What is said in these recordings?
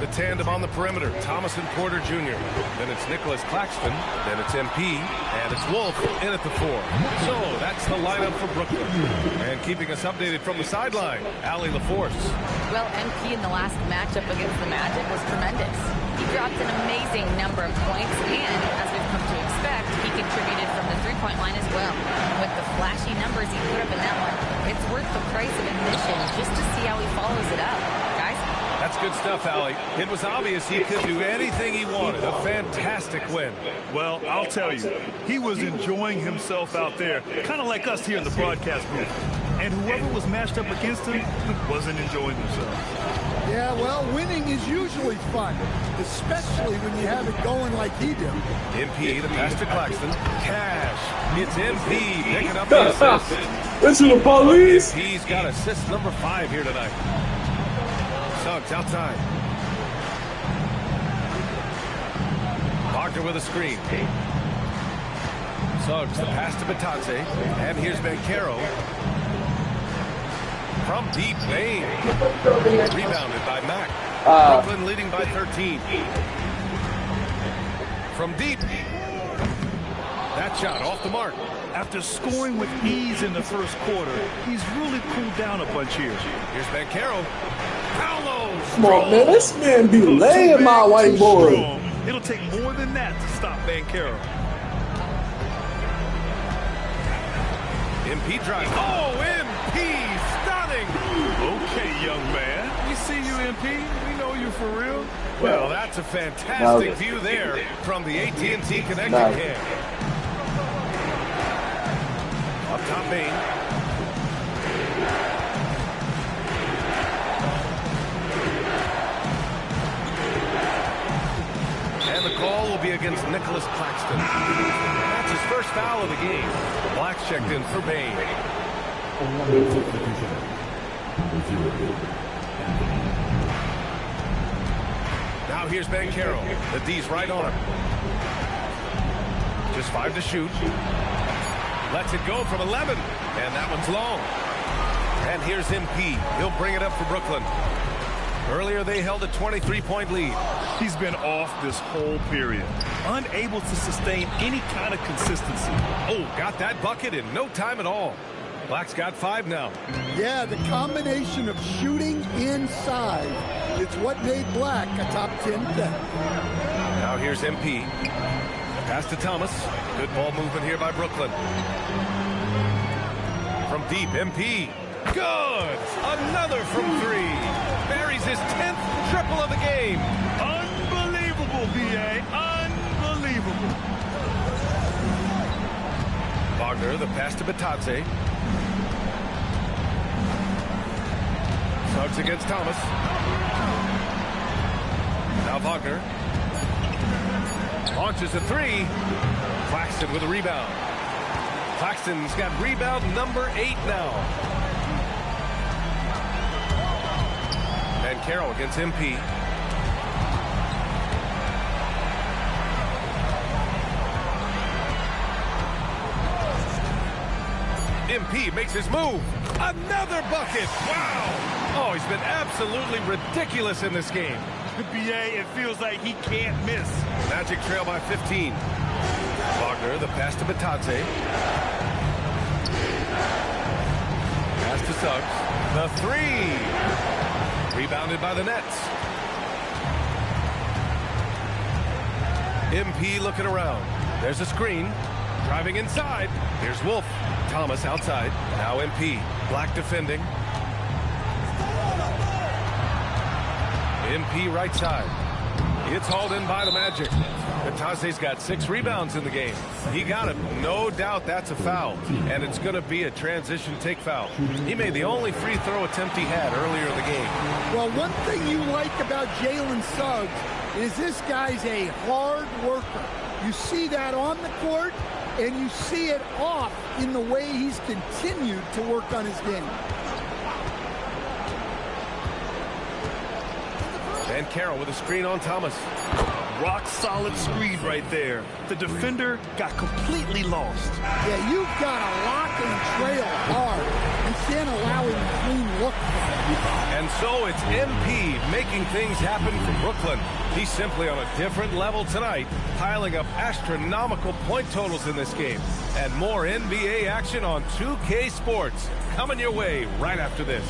The tandem on the perimeter, Thomas and Porter Jr. Then it's Nicholas Claxton. Then it's MP. And it's Wolf in at the 4. So that's the lineup for Brooklyn. And keeping us updated from the sideline, Allie LaForce. Well, MP in the last matchup against the Magic was tremendous. He dropped an amazing number of points, and as we've come to expect, he contributed from the three-point line as well. With the flashy numbers he put up in that one, it's worth the price of admission just to see how he follows it up. Guys? That's good stuff, Allie. It was obvious he could do anything he wanted. A fantastic win. Well, I'll tell you, he was enjoying himself out there, kind of like us here in the broadcast booth. And whoever was matched up against him wasn't enjoying themselves. Yeah, well, winning is usually fun, especially when you have it going like he did. MP, the pass to Claxton. Cash. It's MP picking up the assist. Listen to the police. MP's got assist number 5 here tonight. Suggs outside. Wagner with a screen. Suggs, the pass to Batadze. And here's Bancaro. From deep, Bain. Rebounded by Mack. Brooklyn leading by 13. From deep. That shot off the mark. After scoring with ease in the first quarter, he's really cooled down a bunch here. Here's Bancaro. Paolo. Come on, man. This man be laying my white boy. It'll take more than that to stop Bancaro. MP drive. Oh, MP. Stunning. Okay, young man. We see you, MP. We know you for real. Well, that's a fantastic view there from the AT&T Connection cam. Up top, Bain. And the call will be against Nicholas Claxton. That's his first foul of the game. Black's checked in for Bain. Now here's Bancaro. The D's right on him. Just 5 to shoot. Lets it go from 11. And that one's long. And here's MP. He'll bring it up for Brooklyn. Earlier they held a 23-point lead. He's been off this whole period. Unable to sustain any kind of consistency. Oh, got that bucket in no time at all. Black's got 5 now. Yeah, the combination of shooting inside is what made Black a top 10 pick. Now here's MP. Pass to Thomas. Good ball movement here by Brooklyn. From deep, MP. Good! Another from 3. Buries his 10th triple of the game. Unbelievable, B.A. Unbelievable. Wagner, the pass to Batadze. Suggs against Thomas. Now Wagner. Launches a 3. Claxton with a rebound. Claxton's got rebound number 8 now. And Carroll against MP. MP makes his move. Another bucket. Wow. Oh, he's been absolutely ridiculous in this game. B.A., it feels like he can't miss. Magic trail by 15. Wagner, the pass to Batadze. Pass to Suggs. The 3. Rebounded by the Nets. MP looking around. There's a screen. Driving inside. Here's Wolf. Thomas outside. Now MP. Black defending. MP right side. It's hauled in by the Magic. Batadze's got 6 rebounds in the game. He got it. No doubt that's a foul. And it's going to be a transition take foul. He made the only free throw attempt he had earlier in the game. Well, one thing you like about Jalen Suggs is this guy's a hard worker. You see that on the court, and you see it off in the way he's continued to work on his game. And Carroll with a screen on Thomas. Rock solid screen right there. The defender got completely lost. Yeah, you've got to lock and trail hard and then allow him a clean look. And so it's MP making things happen from Brooklyn. He's simply on a different level tonight, piling up astronomical point totals in this game. And more NBA action on 2K Sports coming your way right after this.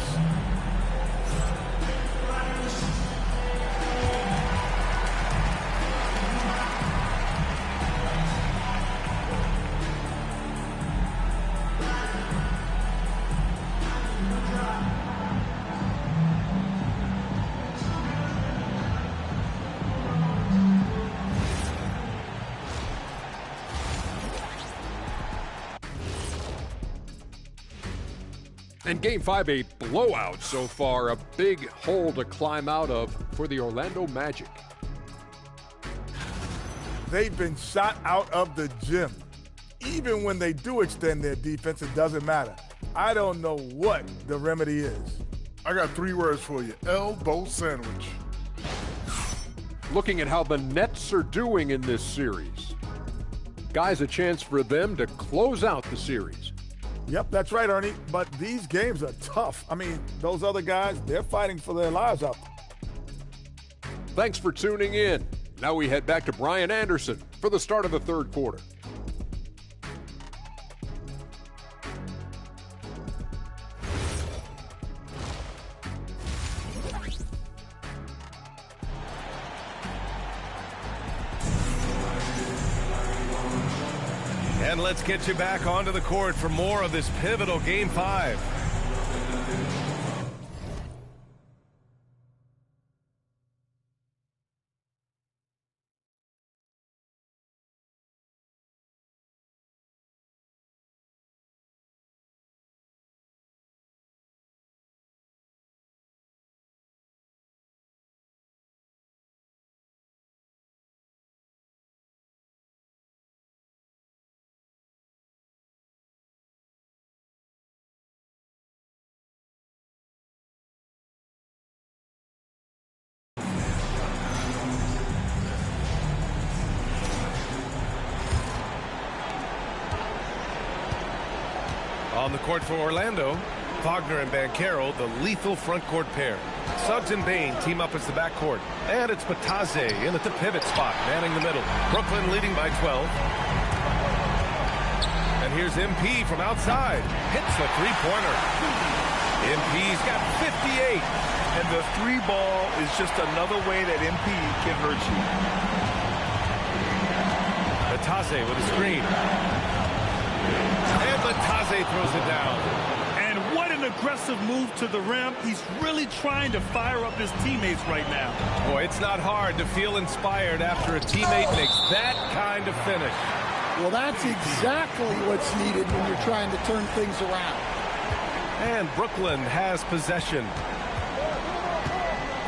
And Game 5, a blowout so far, a big hole to climb out of for the Orlando Magic. They've been shot out of the gym. Even when they do extend their defense, it doesn't matter. I don't know what the remedy is. I got 3 words for you. Elbow sandwich. Looking at how the Nets are doing in this series. Guys, a chance for them to close out the series. Yep, that's right, Ernie. But these games are tough. I mean, those other guys, they're fighting for their lives out there. Thanks for tuning in. Now we head back to Brian Anderson for the start of the third quarter. And let's get you back onto the court for more of this pivotal Game 5. On the court for Orlando, Wagner and Banchero, the lethal front court pair. Suggs and Bain team up as the backcourt. And it's Batase in at the pivot spot, manning the middle. Brooklyn leading by 12. And here's MP from outside. Hits the three-pointer. MP's got 58. And the 3-ball is just another way that MP can hurt you. Batase with a screen. And Batase throws it down. And what an aggressive move to the rim. He's really trying to fire up his teammates right now. Boy, it's not hard to feel inspired after a teammate makes that kind of finish. Well, that's exactly what's needed when you're trying to turn things around. And Brooklyn has possession.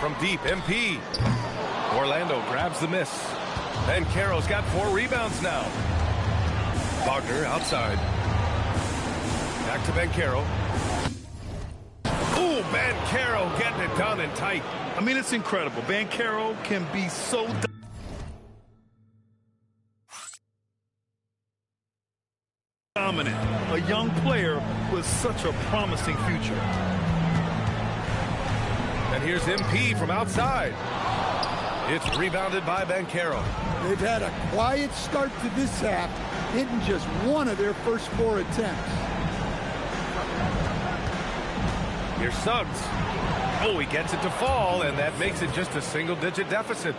From deep, MP. Orlando grabs the miss. Banchero's got 4 rebounds now. Wagner outside. Back to Banchero. Ooh, Banchero getting it done and tight. I mean, it's incredible. Banchero can be so dominant. A young player with such a promising future. And here's MP from outside. It's rebounded by Banchero. They've had a quiet start to this half, hitting just one of their first 4 attempts. Here's Suggs. Oh, he gets it to fall, and that makes it just a single-digit deficit.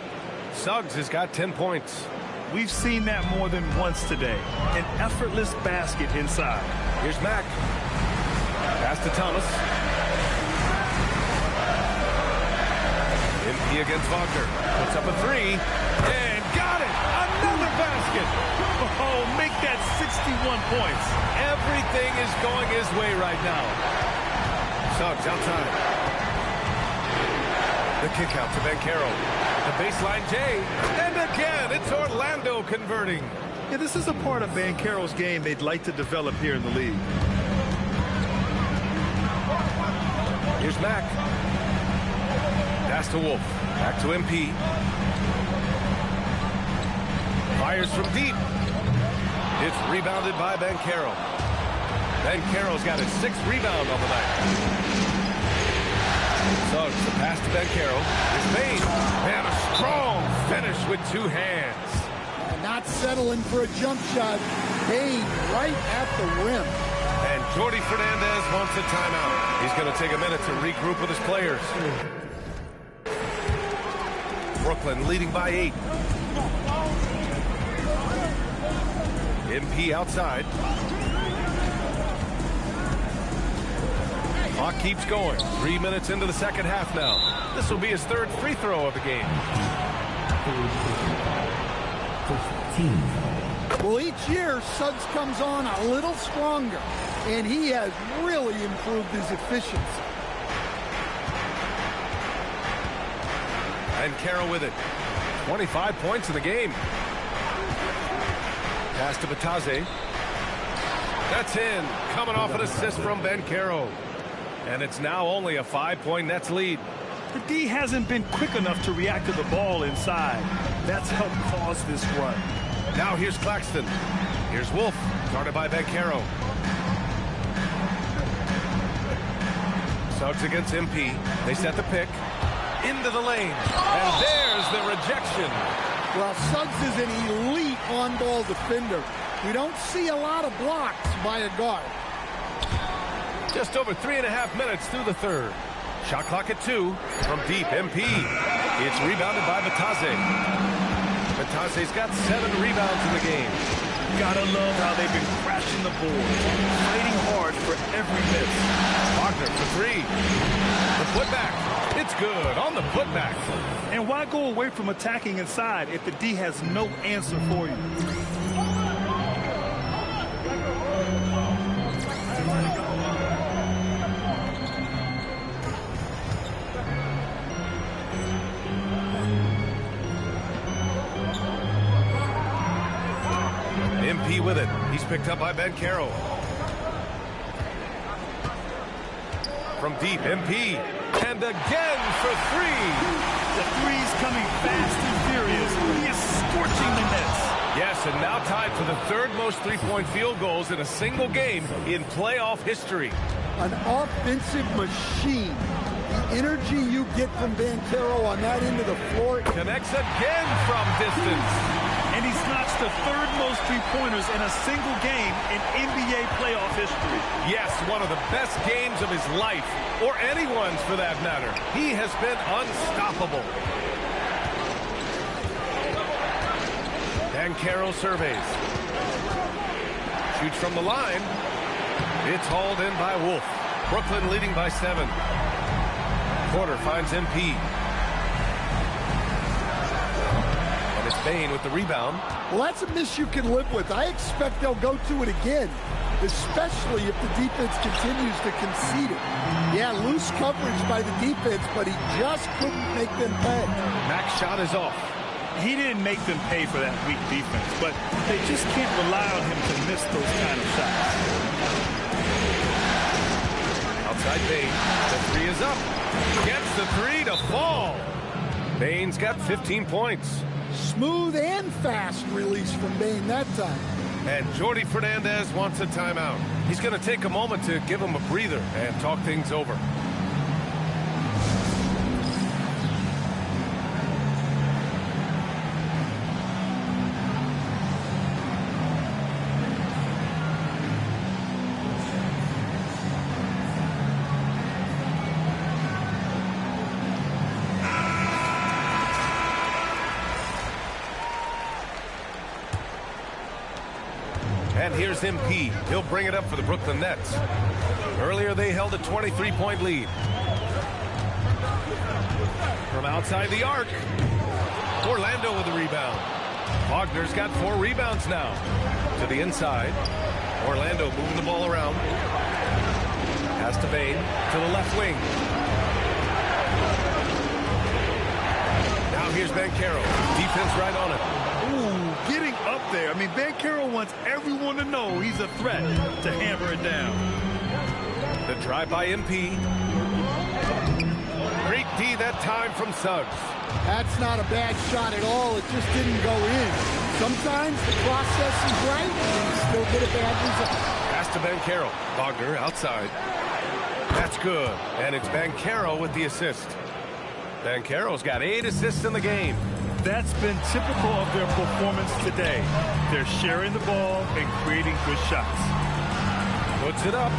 Suggs has got 10 points. We've seen that more than once today. An effortless basket inside. Here's Mack. Pass to Thomas. MP against Wagner. Puts up a 3. And got it! Another basket! Oh, make that 61 points. Everything is going his way right now. Suggs outside. The kick out to Banchero. The baseline J. And again, it's Orlando converting. Yeah, this is a part of Banchero's game they'd like to develop here in the league. Here's Mack. Pass to Wolf. Back to MP. Fires from deep. It's rebounded by Banchero. Banchero's got his 6th rebound on the night. Suggs, the pass to Bencaro. It's Bain. And a strong finish with 2 hands. Not settling for a jump shot. Bain right at the rim. And Jordi Fernandez wants a timeout. He's going to take a minute to regroup with his players. Brooklyn leading by 8. MP outside. Clock keeps going. 3 minutes into the second half now. This will be his 3rd free throw of the game. Well, each year, Suggs comes on a little stronger, and he has really improved his efficiency. And Carroll with it. 25 points in the game. Pass to Batase. That's in. Coming off an assist from Bencaro. And it's now only a 5-point Nets lead. The D hasn't been quick enough to react to the ball inside. That's helped cause this run. Now here's Claxton. Here's Wolf, guarded by Bencaro. Suggs against MP. They set the pick. Into the lane. And there's the rejection. Well, Suggs is an elite on-ball defender. We don't see a lot of blocks by a guard. Just over 3.5 minutes through the 3rd. Shot clock at 2. From deep, MP. It's rebounded by Batase. Batase's got 7 rebounds in the game. Gotta love how they've been crashing the board, fighting hard for every miss. Wagner for 3. The putback. It's good on the putback. And why go away from attacking inside if the D has no answer for you? MP with it. He's picked up by Bencaro. From deep, MP. And again for 3. The three's coming fast and furious. He is scorching the Nets. Yes, and now tied for the 3rd most three-point field goals in a single game in playoff history. An offensive machine. The energy you get from Bencaro on that end of the floor. Connects again from distance. And he's notched the 3rd most three-pointers in a single game in NBA playoff history. Yes, one of the best games of his life, or anyone's for that matter. He has been unstoppable. Bencaro surveys. Shoots from the line. It's hauled in by Wolf. Brooklyn leading by 7. Porter finds MP. And it's Bain with the rebound. Well, that's a miss you can live with. I expect they'll go to it again, especially if the defense continues to concede it. Yeah, loose coverage by the defense, but he just couldn't make them pay. Mack's shot is off. He didn't make them pay for that weak defense, but they just can't rely on him to miss those kind of shots. Outside Bain. The 3 is up. Gets the 3 to fall. Bain's got 15 points. Smooth and fast release from Bain that time. And Jordi Fernandez wants a timeout. He's going to take a moment to give him a breather and talk things over. And here's MP. He'll bring it up for the Brooklyn Nets. Earlier, they held a 23-point lead. From outside the arc, Orlando with the rebound. Wagner's got 4 rebounds now. To the inside. Orlando moving the ball around. Pass to Bain. To the left wing. Now here's Bencaro. Defense right on it. Ooh, getting up there. I mean, Bencaro wants everyone to know he's a threat to hammer it down. The drive by MP. Great D that time from Suggs. That's not a bad shot at all. It just didn't go in. Sometimes the process is right and you still get a bad result. Pass to Bencaro. Wagner outside. That's good. And it's Banchero with the assist. Banchero's got 8 assists in the game. That's been typical of their performance today. They're sharing the ball and creating good shots. Puts it up.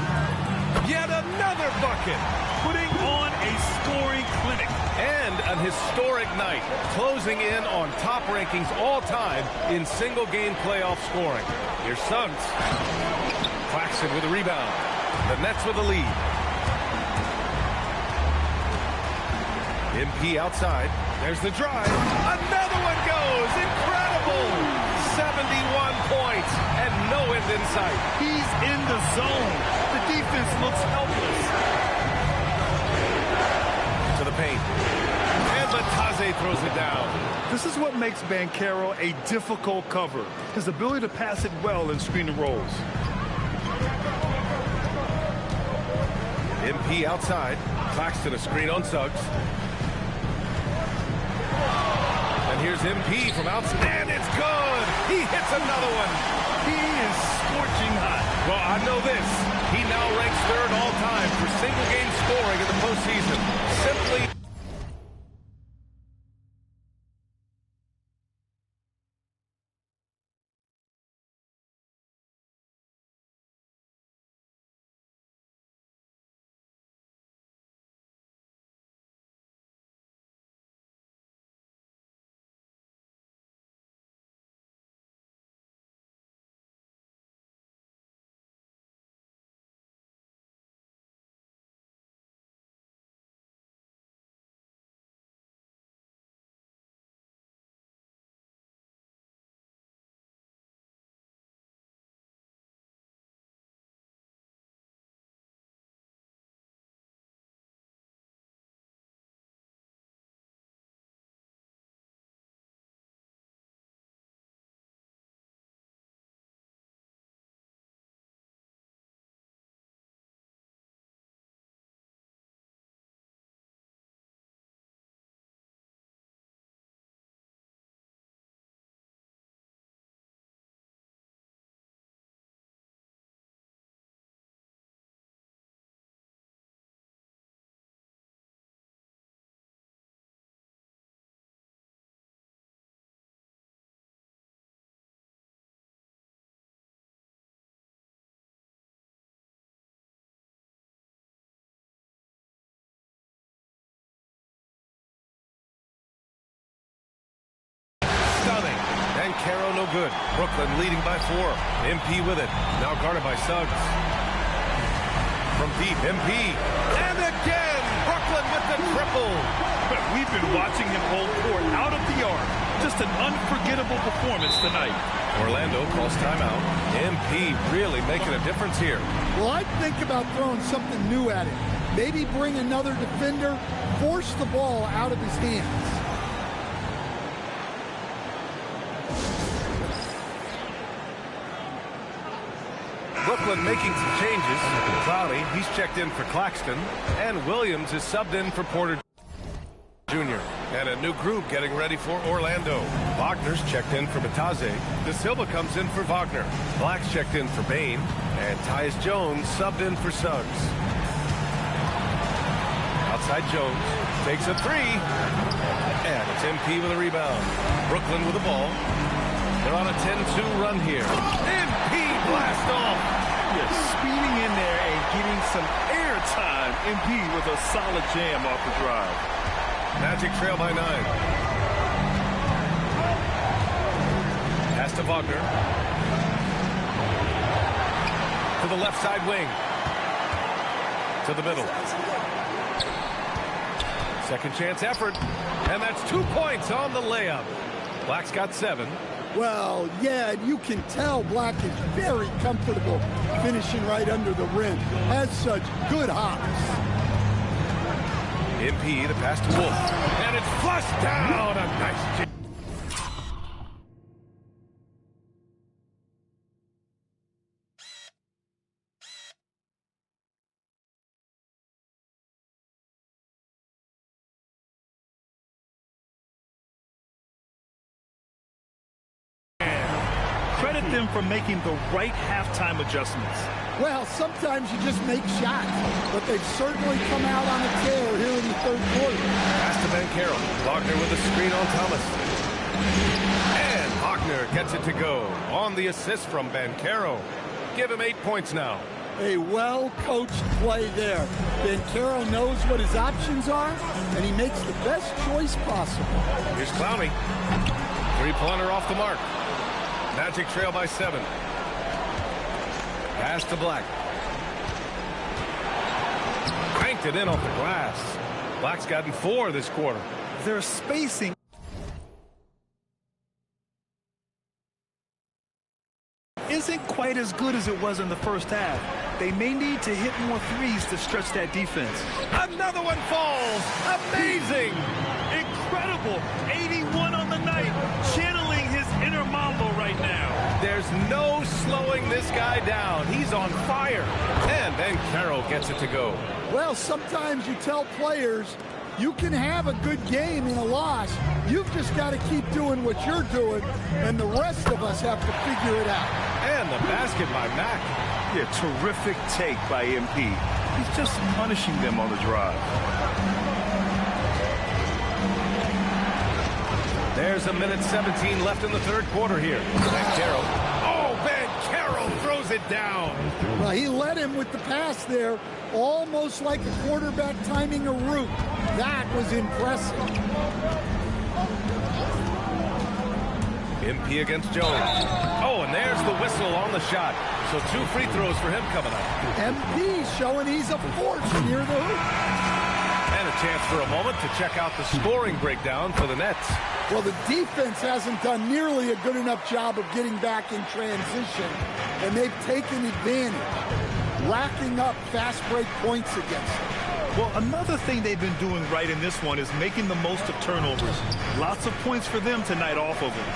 Yet another bucket. Putting on a scoring clinic. And an historic night, closing in on top rankings all time in single-game playoff scoring. Here's Suggs. Claxton with a rebound. The Nets with a lead. MP outside. There's the drive. Another one goes. Incredible. 71 points and no end in sight. He's in the zone. The defense looks helpless. To the paint. And Batase throws it down. This is what makes Banchero a difficult cover. His ability to pass it well in screen and rolls. MP outside. Claxton a screen on Suggs. And here's MP from outside. And it's good. He hits another one. He is scorching hot. Well, I know this. He now ranks 3rd all time for single-game scoring in the postseason. Simply... Stunning. Banchero no good. Brooklyn leading by 4. MP with it. Now guarded by Suggs. From deep, MP. And again, Brooklyn with the triple. But we've been watching him hold court out of the arc. Just an unforgettable performance tonight. Orlando calls timeout. MP really making a difference here. Well, I'd think about throwing something new at him. Maybe bring another defender, force the ball out of his hands. Brooklyn making some changes. Cloudy, he's checked in for Claxton. And Williams is subbed in for Porter Jr. And a new group getting ready for Orlando. Wagner's checked in for Batase. De Silva comes in for Wagner. Black's checked in for Bain. And Tyus Jones subbed in for Suggs. Outside Jones. Takes a 3. And it's MP with a rebound. Brooklyn with the ball. They're on a 10-2 run here. MP blast off. Yes, speeding in there and getting some air time. MP with a solid jam off the drive. Magic trail by 9. Pass to Wagner. To the left side wing. To the middle. Second chance effort. And that's 2 points on the layup. Black's got 7. Well, yeah, you can tell Black is very comfortable finishing right under the rim. Has such good hops. MP, the pass to Wolf. And it's flushed down. A nice jam. credit them for making the right halftime adjustments. Well, sometimes you just make shots, but they've certainly come out on a tear here in the third quarter. Pass to Banchero. Wagner with a screen on Thomas. And Wagner gets it to go on the assist from Banchero. Give him 8 points now. A well-coached play there. Banchero knows what his options are, and he makes the best choice possible. Here's Clowney. Three-pointer off the mark. Magic trail by 7. Pass to Black. Cranked it in off the glass. Black's gotten 4 this quarter. Their spacing isn't quite as good as it was in the first half. They may need to hit more threes to stretch that defense. Another one falls. Amazing. Incredible. 81 on the night. Channeling his inner Mambo right now. There's no slowing this guy down. He's on fire. And Banchero gets it to go. Well, sometimes you tell players you can have a good game in a loss. You've just got to keep doing what you're doing, and the rest of us have to figure it out. And the basket by Mack. Yeah, terrific take by MP. He's just punishing them on the drive. There's a minute 17 left in the third quarter here. Banchero. Oh, Banchero throws it down. Well, he led him with the pass there, almost like a quarterback timing a route. That was impressive. MP against Jones. Oh, and there's the whistle on the shot. So 2 free throws for him coming up. MP showing he's a force near the hoop. And a chance for a moment to check out the scoring breakdown for the Nets. Well, the defense hasn't done nearly a good enough job of getting back in transition, and they've taken advantage, racking up fast break points against them. Well, another thing they've been doing right in this one is making the most of turnovers. Lots of points for them tonight off of it.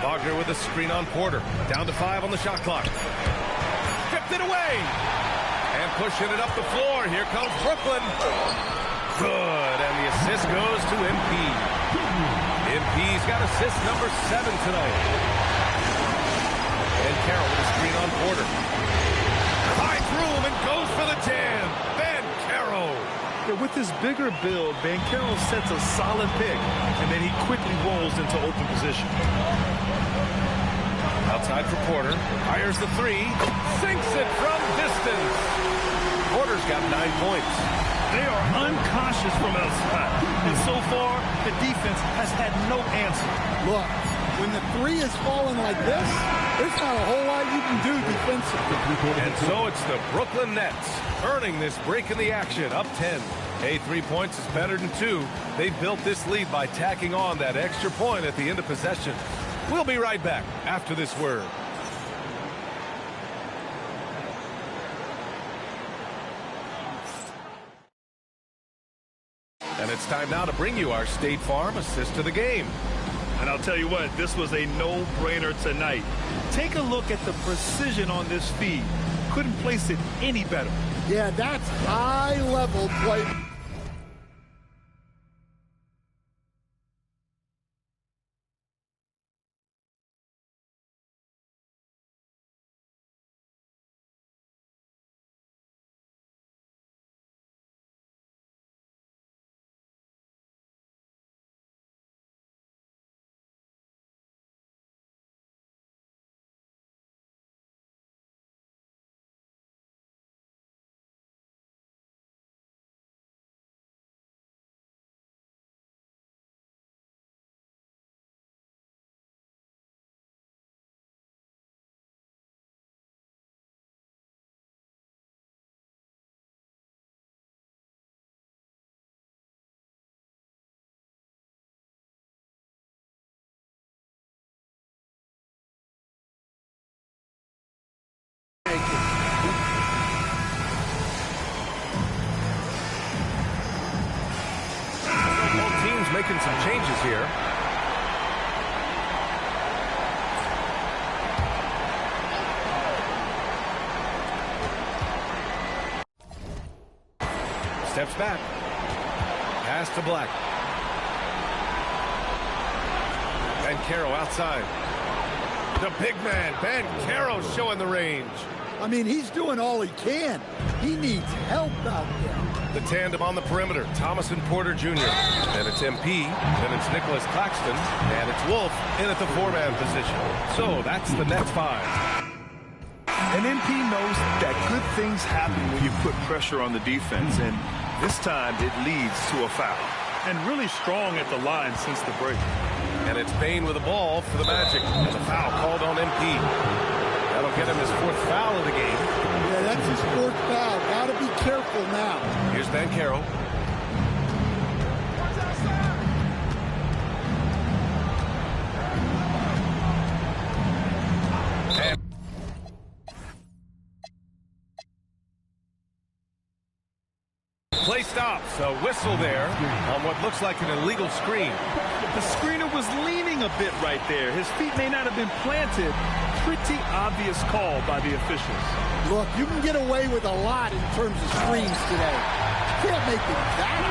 Wagner with a screen on Porter. Down to 5 on the shot clock. Stripped it away. And pushing it up the floor. Here comes Brooklyn. Good. And the assist goes to MP. MP's got assist number 7 tonight. And Carroll with a screen on Porter. Finds room and goes for the jam. Banchero. Yeah, with his bigger build, Banchero sets a solid pick, and then he quickly rolls into open position. Outside for Porter. Fires the 3. Sinks it from distance. Porter's got 9 points. They are uncautious from outside, and so far, the defense has had no answer. Look, when the 3 is falling like this, there's not a whole lot you can do defensively. And so it's the Brooklyn Nets earning this break in the action, up 10. Hey, 3 points is better than 2. They built this lead by tacking on that extra point at the end of possession. We'll be right back after this word. And it's time now to bring you our State Farm assist to the game. And I'll tell you what, this was a no-brainer tonight. Take a look at the precision on this feed. Couldn't place it any better. Yeah, that's high-level play. Both teams making some changes here. Steps back. Pass to Black. Bancaro outside. The big man, Bancaro, showing the range. I mean, he's doing all he can. He needs help out there. The tandem on the perimeter, Thomas and Porter Jr. Then it's MP, then it's Nicholas Claxton, and it's Wolf in at the 4-man position. So that's the Nets 5. And MP knows that good things happen when you put pressure on the defense, and this time it leads to a foul. And really strong at the line since the break. And it's Bane with the ball for the Magic. And the foul called on MP. That'll get him his 4th foul of the game. Yeah, that's his 4th foul. Got to be careful now. Here's Bancaro. Play stops. A whistle there on what looks like an illegal screen. The screener was leaning a bit right there. His feet may not have been planted. Pretty obvious call by the officials. Look, you can get away with a lot in terms of screens today. You can't make it that.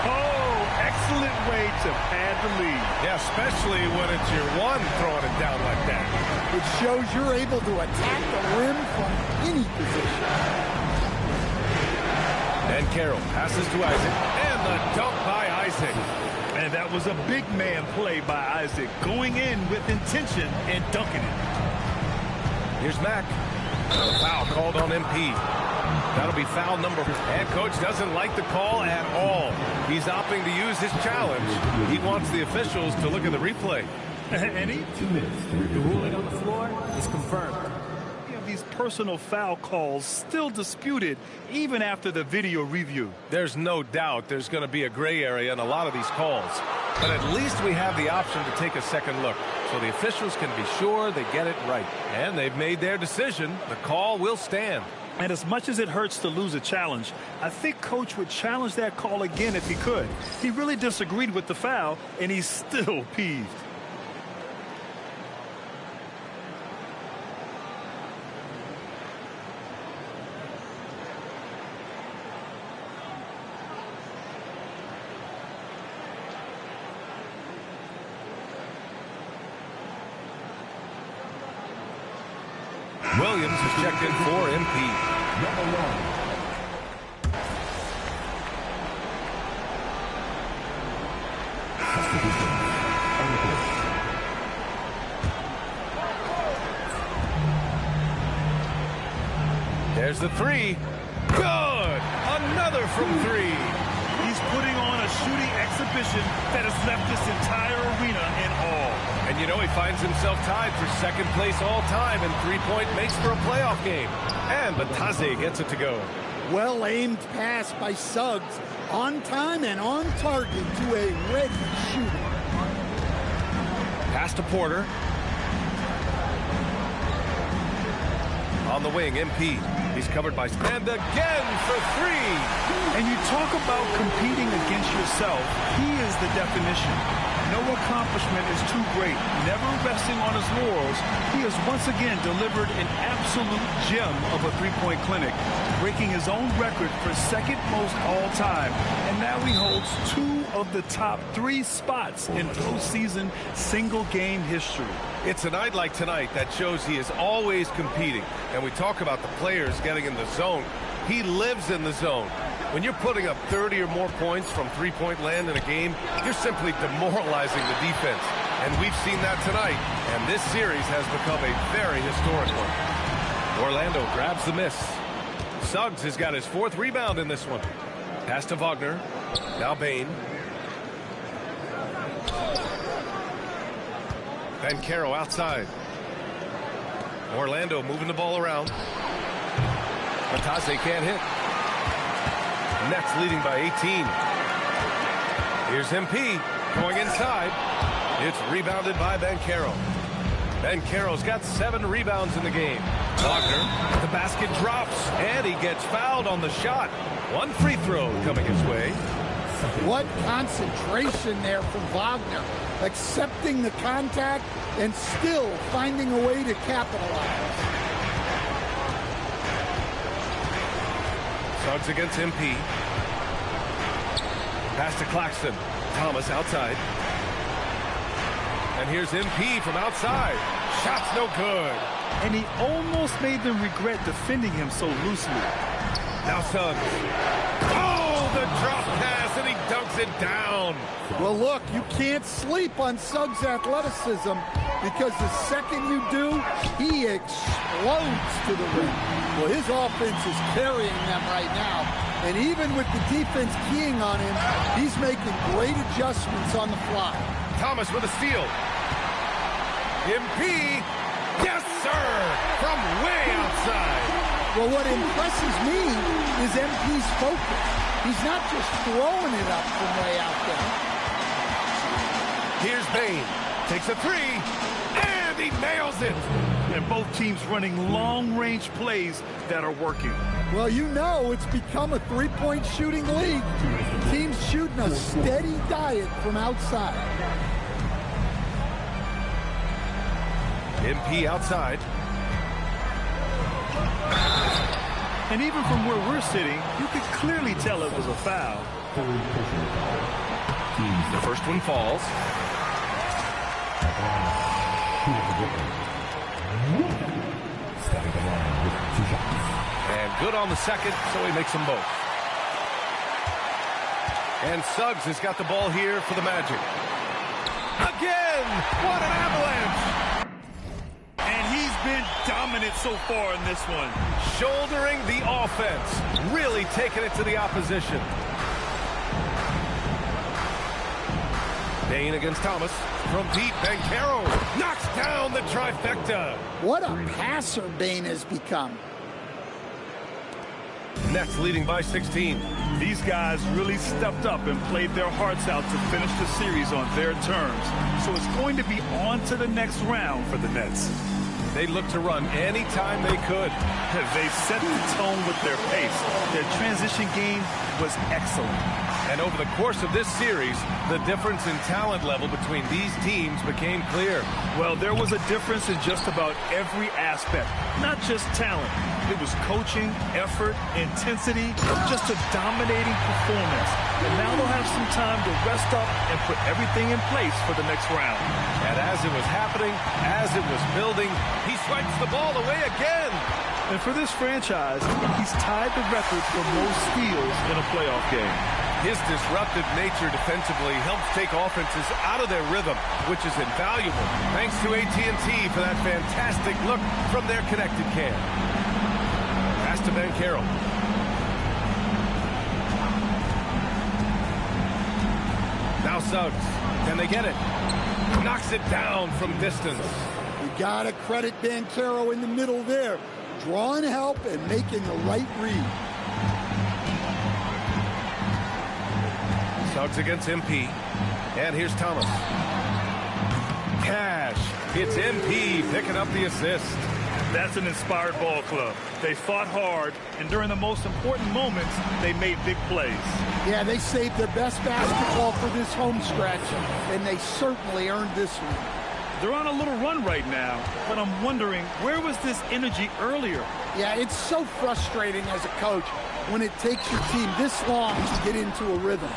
Oh, excellent way to pad the lead. Yeah, especially when it's your one throwing it down like that. It shows you're able to attack the rim from any position. Bancaro passes to Isaac, and the dunk by Isaac. And that was a big man play by Isaac, going in with intention and dunking it. Here's Mack. A foul called on MP. That'll be foul number 4. And coach doesn't like the call at all. He's opting to use his challenge. He wants the officials to look at the replay. And 2 minutes. The ruling on the floor is confirmed. These personal foul calls still disputed even after the video review. There's no doubt there's going to be a gray area in a lot of these calls. But at least we have the option to take a second look, so the officials can be sure they get it right. And they've made their decision. The call will stand. And as much as it hurts to lose a challenge, I think Coach would challenge that call again if he could. He really disagreed with the foul, and he's still peeved. Williams is checked in for MP. Number 1. There's the 3. Good! Another from 3. He's putting on a shooting exhibition that has left this entire arena in awe. And you know he finds himself tied for 2nd place all time in 3-point makes for a playoff game. And Batase gets it to go. Well-aimed pass by Suggs. On time and on target to a ready shooter. Pass to Porter. On the wing, MP. He's covered by... And again for 3. And you talk about competing against yourself. He is the definition. No accomplishment is too great. Never resting on his laurels, he has once again delivered an absolute gem of a 3-point clinic, breaking his own record for 2nd most all-time. And now he holds 2 of the top 3 spots in postseason single-game history. It's a night like tonight that shows he is always competing. And we talk about the players getting in the zone. He lives in the zone. When you're putting up 30 or more points from 3-point land in a game, you're simply demoralizing the defense. And we've seen that tonight. And this series has become a very historic one. Orlando grabs the miss. Suggs has got his 4th rebound in this one. Pass to Wagner. Now Bane. Bancaro outside. Orlando moving the ball around. Batase can't hit. Nets leading by 18. Here's MP going inside. It's rebounded by Bancaro. Bancaro's got 7 rebounds in the game. Wagner, the basket drops, and he gets fouled on the shot. 1 free throw coming his way. What concentration there from Wagner. Accepting the contact and still finding a way to capitalize. Suggs against MP. Pass to Claxton. Thomas outside. And here's MP from outside. Shot's no good. And he almost made them regret defending him so loosely. Now Suggs. Oh, the drop pass, and he dunks it down. Well, look, you can't sleep on Suggs' athleticism because the second you do, he explodes to the rim. Well, his offense is carrying them right now. And even with the defense keying on him, he's making great adjustments on the fly. Thomas with a steal. MP. Yes, sir. From way outside. Well, what impresses me is MP's focus. He's not just throwing it up from way out there. Here's Bane. Takes a three. And he nails it. And both teams running long-range plays that are working. Well, you know it's become a three-point shooting league. Teams shooting a steady diet from outside. MP outside. And even from where we're sitting, you could clearly tell it was a foul. The first one falls. And good on the second, so he makes them both. And Suggs has got the ball here for the Magic. Again! What an avalanche! And he's been dominant so far in this one. Shouldering the offense. Really taking it to the opposition. Bane against Thomas. From Pete Bancaro. Knocks down the trifecta. What a passer Bane has become. Nets leading by 16. These guys really stepped up and played their hearts out to finish the series on their terms. So it's going to be on to the next round for the Nets. They looked to run anytime they could. They set the tone with their pace. Their transition game was excellent. And over the course of this series, the difference in talent level between these teams became clear. Well, there was a difference in just about every aspect, not just talent. It was coaching, effort, intensity, just a dominating performance. And now they'll have some time to rest up and put everything in place for the next round. And as it was happening, as it was building, he swipes the ball away again. And for this franchise, he's tied the record for most steals in a playoff game. His disruptive nature defensively helps take offenses out of their rhythm, which is invaluable. Thanks to AT&T for that fantastic look from their connected cam. Pass to Bancaro. Now Suggs. Can they get it? Knocks it down from distance. You got to credit Bancaro in the middle there. Drawing help and making the right read. Suggs against MP. And here's Thomas. Cash. It's MP picking up the assist. That's an inspired ball club. They fought hard, and during the most important moments, they made big plays. Yeah, they saved their best basketball for this home stretch, and they certainly earned this one. They're on a little run right now, but I'm wondering, where was this energy earlier? Yeah, it's so frustrating as a coach when it takes your team this long to get into a rhythm.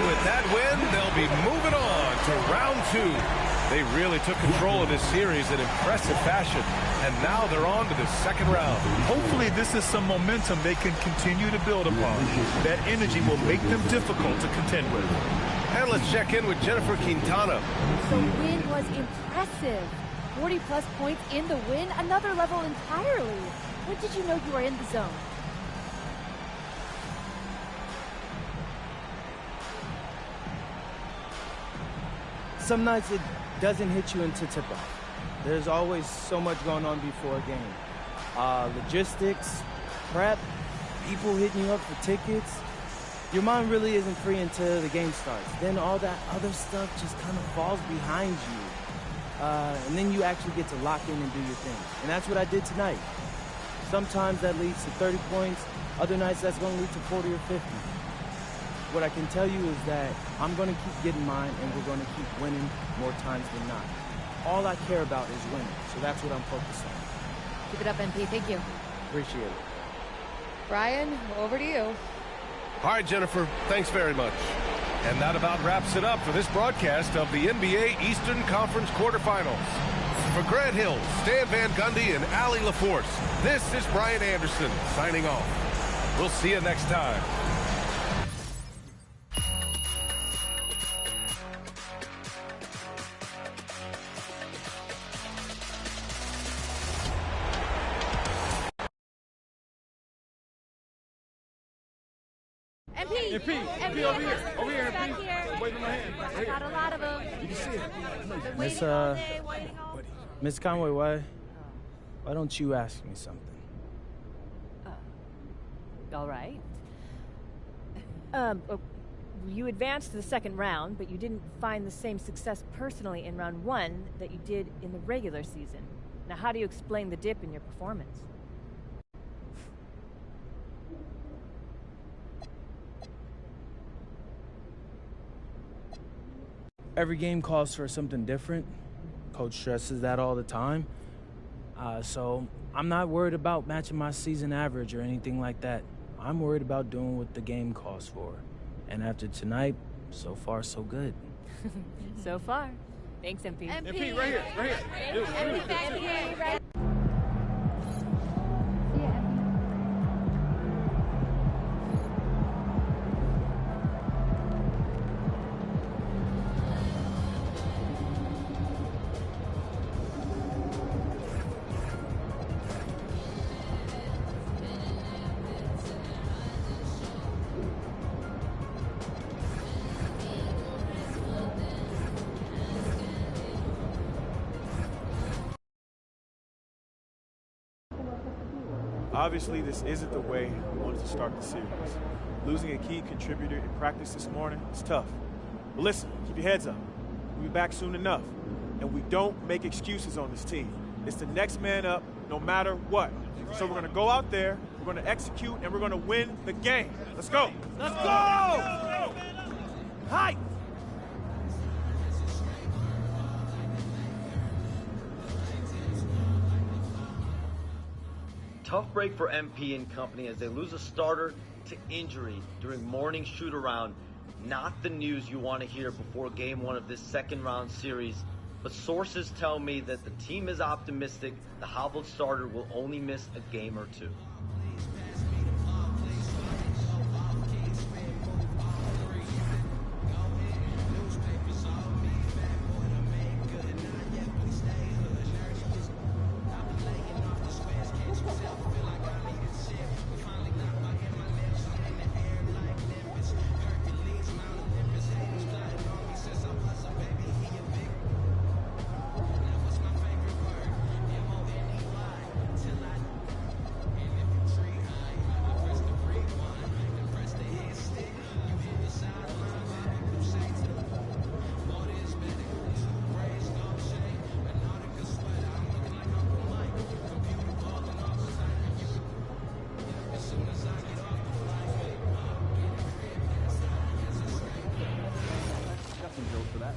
With that win, they'll be moving on to round two. They really took control of this series in impressive fashion, and now they're on to the second round. Hopefully this is some momentum they can continue to build upon. That energy will make them difficult to contend with. And let's check in with Jennifer Quintana. The win was impressive. 40-plus points in the win, another level entirely. When did you know you were in the zone? Some nights it doesn't hit you until tip-off. There's always so much going on before a game. Logistics, prep, people hitting you up for tickets. Your mind really isn't free until the game starts. Then all that other stuff just kind of falls behind you. And then you actually get to lock in and do your thing. And that's what I did tonight. Sometimes that leads to 30 points. Other nights that's going to lead to 40 or 50. What I can tell you is that I'm going to keep getting mine, and we're going to keep winning more times than not. All I care about is winning, so that's what I'm focused on. Keep it up, MP. Thank you. Appreciate it. Brian, over to you. All right, Jennifer, thanks very much. And that about wraps it up for this broadcast of the NBA Eastern Conference quarterfinals. For Grant Hill, Stan Van Gundy, and Allie LaForce, this is Brian Anderson signing off. We'll see you next time. MP over here. Over here, MP. Waiting on my hand. I got a lot of them. You can see it. Miss Conway, why don't you ask me something? All right. You advanced to the second round, but you didn't find the same success personally in round 1 that you did in the regular season. Now, how do you explain the dip in your performance? Every game calls for something different. Coach stresses that all the time. So I'm not worried about matching my season average or anything like that. I'm worried about doing what the game calls for. And after tonight, so far, so good. So far. Thanks, MP. MP, right here, right here. MP back here, right. Obviously, this isn't the way we wanted to start the series. Losing a key contributor in practice this morning is tough. But listen, keep your heads up. We'll be back soon enough. And we don't make excuses on this team. It's the next man up no matter what. So we're going to go out there, we're going to execute, and we're going to win the game. Let's go. Let's go! Hi! Tough break for MP and company as they lose a starter to injury during morning shoot-around. Not the news you want to hear before game 1 of this second-round series, but sources tell me that the team is optimistic the hobbled starter will only miss a game or 2.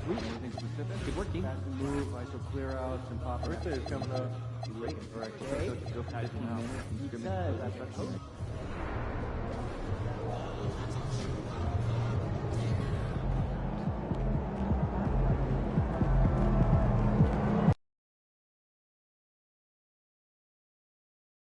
Anything specific? Good work, team. Pass and move, ISO clear outs, and pop. Birthday is coming up. He's waiting for a 15 minutes.